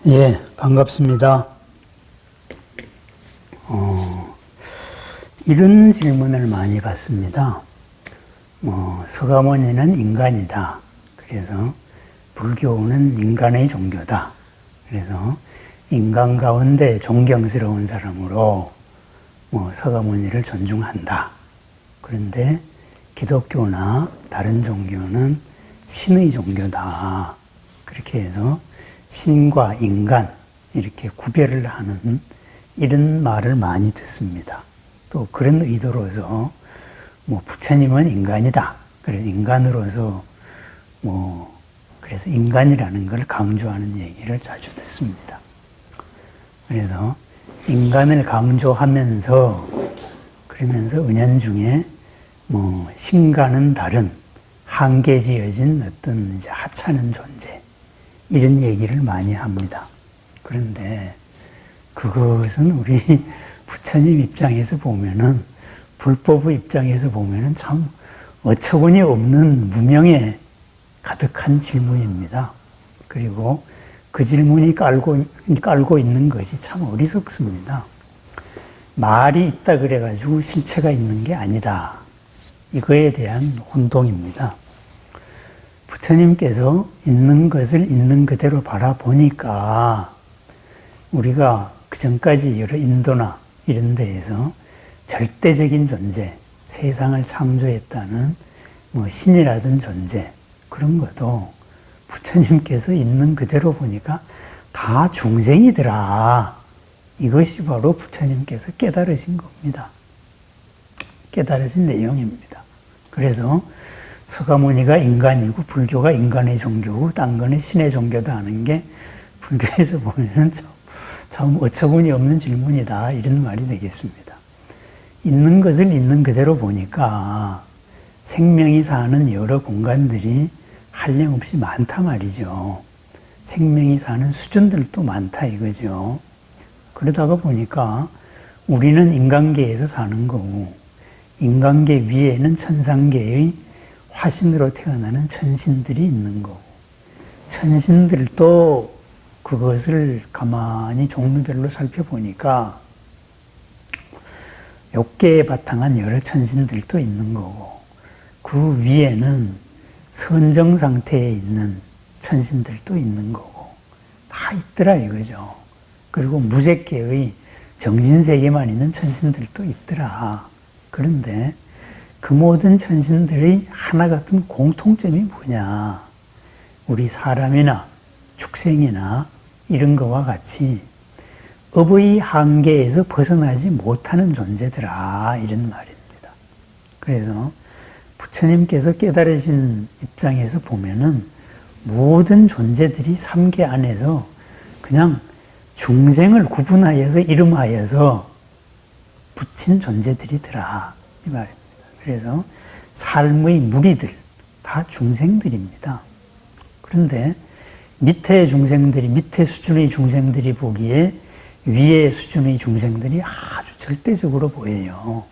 예, 반갑습니다. 이런 질문을 많이 받습니다. 서가모니는 인간이다. 그래서 불교는 인간의 종교다. 그래서 인간 가운데 존경스러운 사람으로 서가모니를 존중한다. 그런데 기독교나 다른 종교는 신의 종교다. 그렇게 해서 신과 인간 이렇게 구별을 하는 이런 말을 많이 듣습니다. 또 그런 의도로서 부처님은 인간이다. 그래서 인간으로서 그래서 인간이라는 걸 강조하는 얘기를 자주 듣습니다. 그래서 인간을 강조하면서 그러면서 은연중에 신과는 다른 한계 지어진 어떤 이제 하찮은 존재 이런 얘기를 많이 합니다. 그런데 그것은 우리 부처님 입장에서 보면은 불법의 입장에서 보면은 참 어처구니 없는 무명에 가득한 질문입니다. 그리고 그 질문이 깔고 있는 것이 참 어리석습니다. 말이 있다 그래가지고 실체가 있는 게 아니다. 이거에 대한 혼동입니다. 부처님께서 있는 것을 있는 그대로 바라보니까 우리가 그전까지 여러 인도나 이런 데에서 절대적인 존재, 세상을 창조했다는 신이라든 존재 그런 것도 부처님께서 있는 그대로 보니까 다 중생이더라. 이것이 바로 부처님께서 깨달으신 겁니다. 깨달으신 내용입니다. 그래서 서가모니가 인간이고 불교가 인간의 종교고 딴 거는 신의 종교다 하는 게 불교에서 보면 참 어처구니 없는 질문이다 이런 말이 되겠습니다. 있는 것을 있는 그대로 보니까 생명이 사는 여러 공간들이 한량없이 많다 말이죠. 생명이 사는 수준들도 많다 이거죠. 그러다가 보니까 우리는 인간계에서 사는 거고 인간계 위에는 천상계의 화신으로 태어나는 천신들이 있는 거고 천신들도 그것을 가만히 종류별로 살펴보니까 욕계에 바탕한 여러 천신들도 있는 거고 그 위에는 선정 상태에 있는 천신들도 있는 거고 다 있더라 이거죠. 그리고 무색계의 정신세계만 있는 천신들도 있더라. 그런데 그 모든 천신들의 하나 같은 공통점이 뭐냐? 우리 사람이나 축생이나 이런 거와 같이 업의 한계에서 벗어나지 못하는 존재더라 이런 말입니다. 그래서 부처님께서 깨달으신 입장에서 보면은 모든 존재들이 삼계 안에서 그냥 중생을 구분하여서 이름하여서 붙인 존재들이더라 이 말입니다. 그래서 삶의 무리들 다 중생들입니다. 그런데 밑에 수준의 중생들이 보기에 위의 수준의 중생들이 아주 절대적으로 보여요.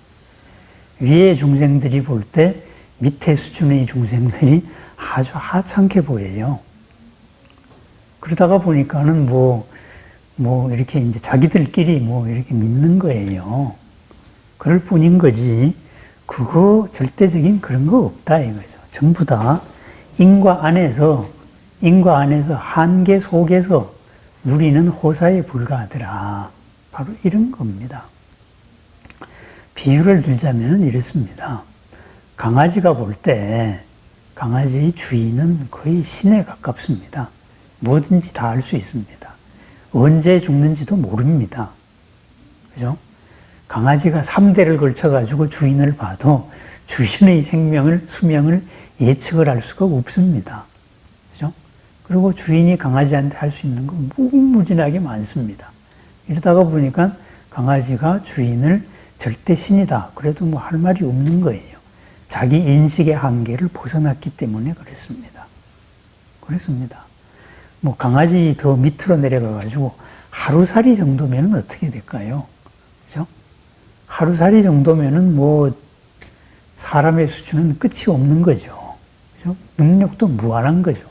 위의 중생들이 볼 때 밑에 수준의 중생들이 아주 하찮게 보여요. 그러다가 보니까는 이렇게 이제 자기들끼리 이렇게 믿는 거예요. 그럴 뿐인 거지. 그거 절대적인 그런 거 없다 이거죠. 전부 다 인과 안에서 한계 속에서 누리는 호사에 불과하더라. 바로 이런 겁니다. 비유를 들자면 이렇습니다. 강아지가 볼 때 강아지의 주인은 거의 신에 가깝습니다. 뭐든지 다 할 수 있습니다. 언제 죽는지도 모릅니다. 그죠? 강아지가 3대를 걸쳐가지고 주인을 봐도 주인의 수명을 예측을 할 수가 없습니다. 그죠? 그리고 주인이 강아지한테 할 수 있는 건 무궁무진하게 많습니다. 이러다가 보니까 강아지가 주인을 절대 신이다. 그래도 할 말이 없는 거예요. 자기 인식의 한계를 벗어났기 때문에 그랬습니다. 강아지 더 밑으로 내려가가지고 하루살이 정도면 어떻게 될까요? 그죠? 하루살이 정도면은 사람의 수준은 끝이 없는 거죠. 그죠? 능력도 무한한 거죠.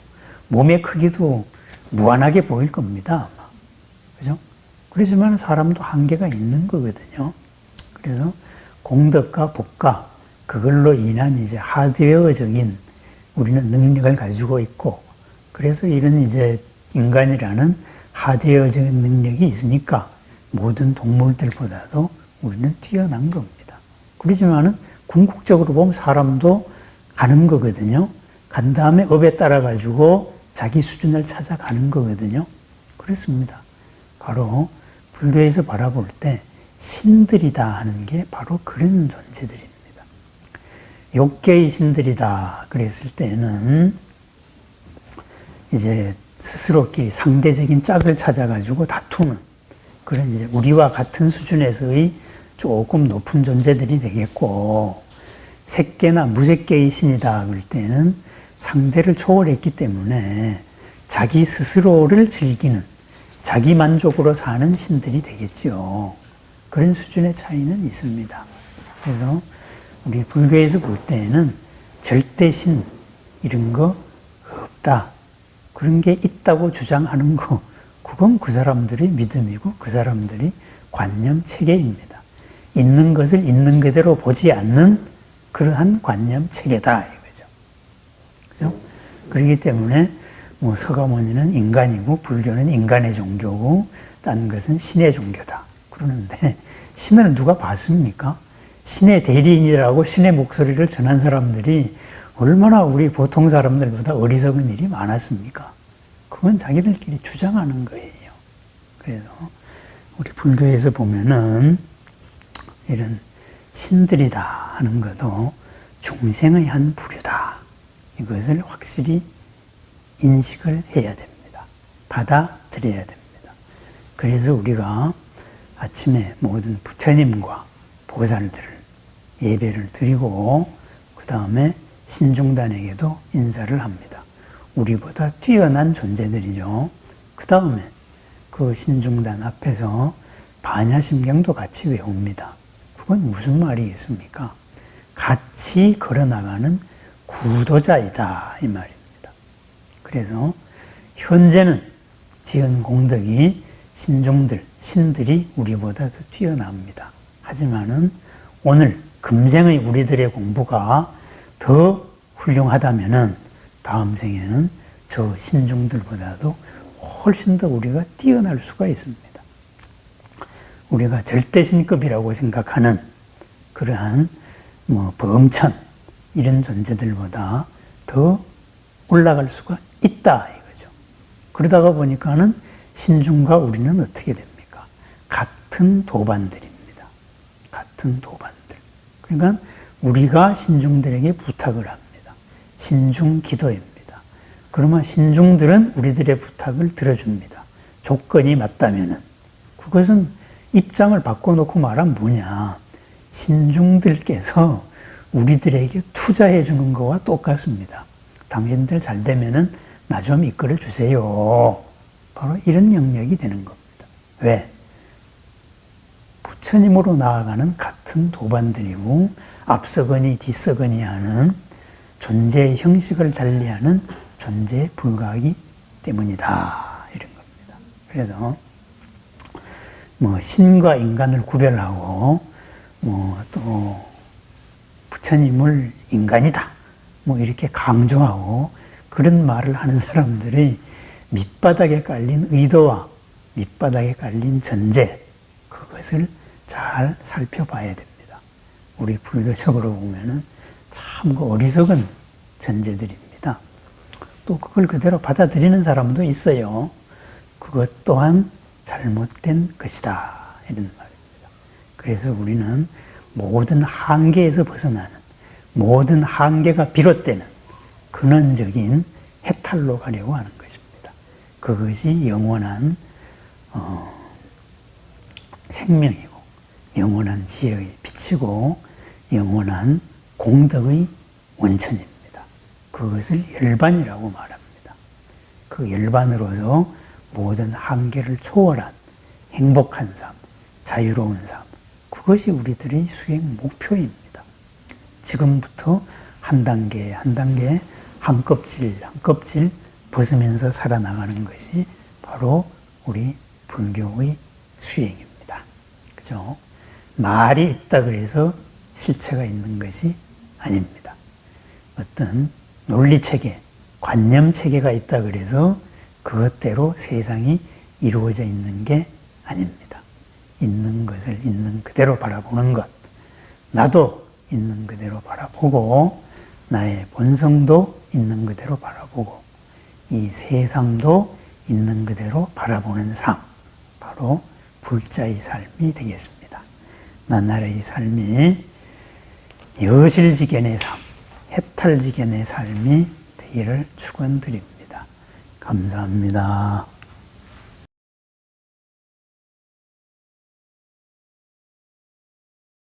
몸의 크기도 무한하게 보일 겁니다. 아마. 그죠? 그렇지만 사람도 한계가 있는 거거든요. 그래서 공덕과 복과 그걸로 인한 이제 하드웨어적인 우리는 능력을 가지고 있고, 그래서 이런 이제 인간이라는 하드웨어적인 능력이 있으니까 모든 동물들보다도 우리는 뛰어난 겁니다. 그렇지만은 궁극적으로 보면 사람도 가는 거거든요. 간 다음에 업에 따라 가지고 자기 수준을 찾아가는 거거든요. 그렇습니다. 바로 불교에서 바라볼 때 신들이다 하는 게 바로 그런 존재들입니다. 욕계의 신들이다 그랬을 때는 이제 스스로끼리 상대적인 짝을 찾아가지고 다투는 그런 이제 우리와 같은 수준에서의 조금 높은 존재들이 되겠고, 색계나 무색계의 신이다 그럴 때는 상대를 초월했기 때문에 자기 스스로를 즐기는, 자기 만족으로 사는 신들이 되겠죠. 그런 수준의 차이는 있습니다. 그래서 우리 불교에서 볼 때에는 절대신 이런 거 없다. 그런 게 있다고 주장하는 거, 그건 그 사람들의 믿음이고 그 사람들의 관념 체계입니다. 있는 것을 있는 그대로 보지 않는 그러한 관념 체계다 이거죠. 그죠? 그렇기 때문에 뭐 서가모니는 인간이고 불교는 인간의 종교고 딴 것은 신의 종교다. 그러는데 신을 누가 봤습니까? 신의 대리인이라고 신의 목소리를 전한 사람들이 얼마나 우리 보통 사람들보다 어리석은 일이 많았습니까? 그건 자기들끼리 주장하는 거예요. 그래서 우리 불교에서 보면은 이런 신들이다 하는 것도 중생의 한 부류다. 이것을 확실히 인식을 해야 됩니다. 받아들여야 됩니다. 그래서 우리가 아침에 모든 부처님과 보살들을 예배를 드리고 그 다음에 신중단에게도 인사를 합니다. 우리보다 뛰어난 존재들이죠. 그 다음에 그 신중단 앞에서 반야심경도 같이 외웁니다. 그건 무슨 말이겠습니까? 같이 걸어나가는 구도자이다 이 말입니다. 그래서 현재는 지은 공덕이 신중들, 신들이 우리보다 더 뛰어납니다. 하지만은 오늘 금생의 우리들의 공부가 더 훌륭하다면은 다음 생에는 저 신중들보다도 훨씬 더 우리가 뛰어날 수가 있습니다. 우리가 절대신급이라고 생각하는 그러한 뭐 범천 이런 존재들보다 더 올라갈 수가 있다 이거죠. 그러다가 보니까는 신중과 우리는 어떻게 됩니까? 같은 도반들입니다. 같은 도반들. 그러니까 우리가 신중들에게 부탁을 합니다. 신중 기도입니다. 그러면 신중들은 우리들의 부탁을 들어줍니다. 조건이 맞다면은. 그것은 입장을 바꿔놓고 말하면 뭐냐. 신중들께서 우리들에게 투자해 주는 거와 똑같습니다. 당신들 잘 되면은 나 좀 이끌어 주세요. 바로 이런 영역이 되는 겁니다. 왜? 부처님으로 나아가는 같은 도반들이고 앞서거니 뒤서거니 하는 존재의 형식을 달리하는 존재에 불과하기 때문이다. 이런 겁니다. 그래서 뭐 신과 인간을 구별하고 뭐 또 부처님을 인간이다. 뭐 이렇게 강조하고 그런 말을 하는 사람들이 밑바닥에 깔린 의도와 밑바닥에 깔린 전제, 그것을 잘 살펴봐야 됩니다. 우리 불교적으로 보면은 참 어리석은 전제들입니다. 또 그걸 그대로 받아들이는 사람도 있어요. 그것 또한 잘못된 것이다. 이런 말입니다. 그래서 우리는 모든 한계에서 벗어나는, 모든 한계가 비롯되는 근원적인 해탈로 가려고 하는 것입니다. 그것이 영원한 생명이고 영원한 지혜의 빛이고 영원한 공덕의 원천입니다. 그것을 열반이라고 말합니다. 그 열반으로서 모든 한계를 초월한 행복한 삶, 자유로운 삶, 그것이 우리들의 수행 목표입니다. 지금부터 한 단계 한 단계 한 껍질 한 껍질 벗으면서 살아나가는 것이 바로 우리 불교의 수행입니다. 그죠? 말이 있다 그래서 실체가 있는 것이 아닙니다. 어떤 논리체계, 관념체계가 있다 그래서 그것대로 세상이 이루어져 있는 게 아닙니다. 있는 것을 있는 그대로 바라보는 것. 나도 있는 그대로 바라보고 나의 본성도 있는 그대로 바라보고 이 세상도 있는 그대로 바라보는 삶. 바로 불자의 삶이 되겠습니다. 나날의 삶이 여실지견의 삶, 해탈지견의 삶이 되기를 축원드립니다. 감사합니다.